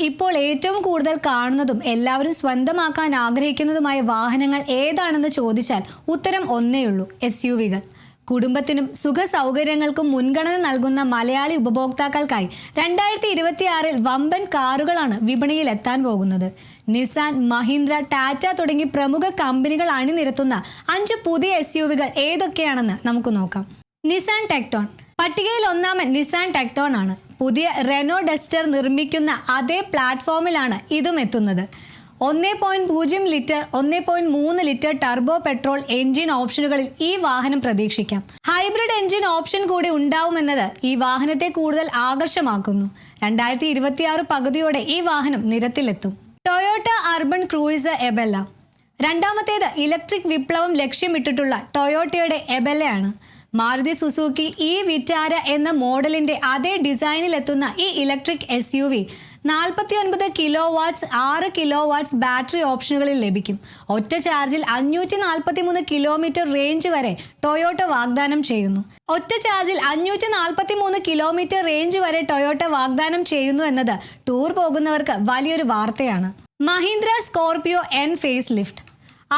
ഇപ്പോൾ ഏറ്റവും കൂടുതൽ കാണുന്നതും എല്ലാവരും സ്വന്തമാക്കാൻ ആഗ്രഹിക്കുന്നതുമായ വാഹനങ്ങൾ ഏതാണെന്ന് ചോദിച്ചാൽ ഉത്തരം ഒന്നേയുള്ളൂ: SUV-കൾ. കുടുംബത്തിനും സുഖ സൗകര്യങ്ങൾക്കും മുൻഗണന നൽകുന്ന മലയാളി ഉപഭോക്താക്കൾക്കായി 2026-ൽ വമ്പൻ കാറുകളാണ് വിപണിയിൽ എത്താൻ പോകുന്നത്. നിസാൻ, മഹീന്ദ്ര, ടാറ്റ തുടങ്ങി പ്രമുഖ കമ്പനികൾ അണിനിരത്തുന്ന 5 പുതിയ SUV-കൾ ഏതൊക്കെയാണെന്ന് നമുക്ക് നോക്കാം. നിസാൻ ടെക്ടോൺ. പട്ടികയിൽ ഒന്നാമൻ നിസാൻ ടെക്ടോൺ ആണ്. പുതിയ റെനോ ഡസ്റ്റർ നിർമ്മിക്കുന്ന അതേ പ്ലാറ്റ്ഫോമിലാണ് ഇതും എത്തുന്നത്. 1.0 litre, 1.3 litre turbo petrol engine ഓപ്ഷനുകളിൽ ഈ വാഹനം പ്രതീക്ഷിക്കാം. ഹൈബ്രിഡ് എഞ്ചിൻ ഓപ്ഷൻ കൂടി ഉണ്ടാവുമെന്നത് ഈ വാഹനത്തെ കൂടുതൽ ആകർഷമാക്കുന്നു. 2026 പകുതിയോടെ ഈ വാഹനം നിരത്തിലെത്തും. Toyota Urban Cruiser Ebella. രണ്ടാമത്തേത് ഇലക്ട്രിക് വിപ്ലവം ലക്ഷ്യമിട്ടിട്ടുള്ള ടൊയോട്ടയുടെ എബെല്ലയാണ്. മാരുതി സുസുക്കി ഈ വിറ്റാര എന്ന മോഡലിന്റെ അതേ ഡിസൈനിലെത്തുന്ന ഈ electric SUV 49 kilowatts, 6 kilowatts battery ഓപ്ഷനുകളിൽ ലഭിക്കും. ഒറ്റ ചാർജിൽ 543 കിലോമീറ്റർ റേഞ്ച് വരെ ടൊയോട്ട വാഗ്ദാനം ചെയ്യുന്നു. എന്നത് ടൂർ പോകുന്നവർക്ക് വലിയൊരു വാർത്തയാണ്. Mahindra Scorpio N facelift.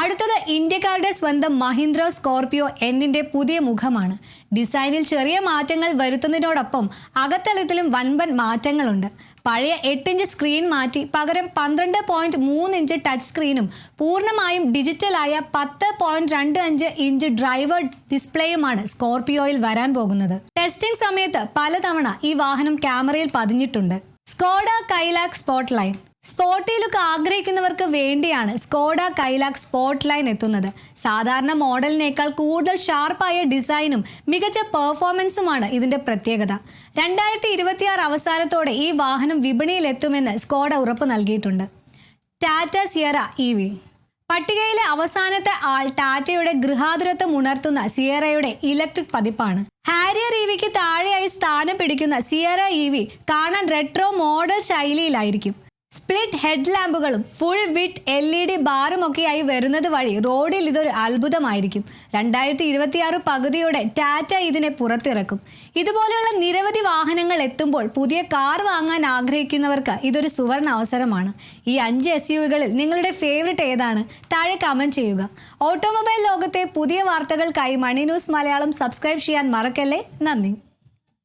അടുത്തത് ഇന്ത്യക്കാരുടെ സ്വന്തം മഹീന്ദ്ര സ്കോർപിയോ Nന്റെ പുതിയ മുഖമാണ്. ഡിസൈനിൽ ചെറിയ മാറ്റങ്ങൾ വരുത്തുന്നതിനോടൊപ്പം അകത്തളത്തിലും വൻപൻ മാറ്റങ്ങളുണ്ട്. പഴയ 8 ഇഞ്ച് സ്ക്രീൻ മാറ്റി പകരം 12.3 ഇഞ്ച് ടച്ച് സ്ക്രീനും പൂർണ്ണമായും ഡിജിറ്റലായ 10.25 ഇഞ്ച് ഡ്രൈവർ ഡിസ്പ്ലേയുമാണ് സ്കോർപിയോയിൽ വരാൻ പോകുന്നത്. ടെസ്റ്റിംഗ് സമയത്ത് പലതവണ ഈ വാഹനം ക്യാമറയിൽ പതിഞ്ഞിട്ടുണ്ട്. Skoda Kylaq Sportline. Sporty look ആഗ്രഹിക്കുന്നവർക്ക് വേണ്ടിയാണ് സ്കോഡ കൈലാക് സ്പോട്ട് ലൈൻ എത്തുന്നത്. സാധാരണ മോഡലിനേക്കാൾ കൂടുതൽ ഷാർപ്പായ ഡിസൈനും മികച്ച പെർഫോമൻസുമാണ് ഇതിന്റെ പ്രത്യേകത. 2026 അവസാനത്തോടെ ഈ വാഹനം വിപണിയിൽ എത്തുമെന്ന് സ്കോഡ ഉറപ്പ് നൽകിയിട്ടുണ്ട്. Tata Sierra EV. പട്ടികയിലെ അവസാനത്തെ ആൾ ടാറ്റയുടെ ഗൃഹാതുരത്വം ഉണർത്തുന്ന സിയറയുടെ ഇലക്ട്രിക് പതിപ്പാണ്. ഹാരിയർ EVക്ക് താഴെയായി സ്ഥാനം പിടിക്കുന്ന സിയറ EV കാണാൻ റെട്രോ മോഡൽ ശൈലിയിലായിരിക്കും. സ്പ്ലിറ്റ് ഹെഡ് ലാമ്പുകളും ഫുൾ വിത്ത് LED ബാറുമൊക്കെയായി വരുന്നത് വഴി റോഡിൽ ഇതൊരു അത്ഭുതമായിരിക്കും. 2026 പകുതിയോടെ ടാറ്റ ഇതിനെ പുറത്തിറക്കും. ഇതുപോലെയുള്ള നിരവധി വാഹനങ്ങൾ എത്തുമ്പോൾ പുതിയ കാർ വാങ്ങാൻ ആഗ്രഹിക്കുന്നവർക്ക് ഇതൊരു സുവർണ അവസരമാണ്. ഈ 5 SUV-കളിൽ നിങ്ങളുടെ ഫേവറിറ്റ് ഏതാണ്? താഴെ കമന്റ് ചെയ്യുക. ഓട്ടോമൊബൈൽ ലോകത്തെ പുതിയ വാർത്തകൾക്കായി മണി ന്യൂസ് മലയാളം സബ്സ്ക്രൈബ് ചെയ്യാൻ മറക്കല്ലേ. നന്ദി.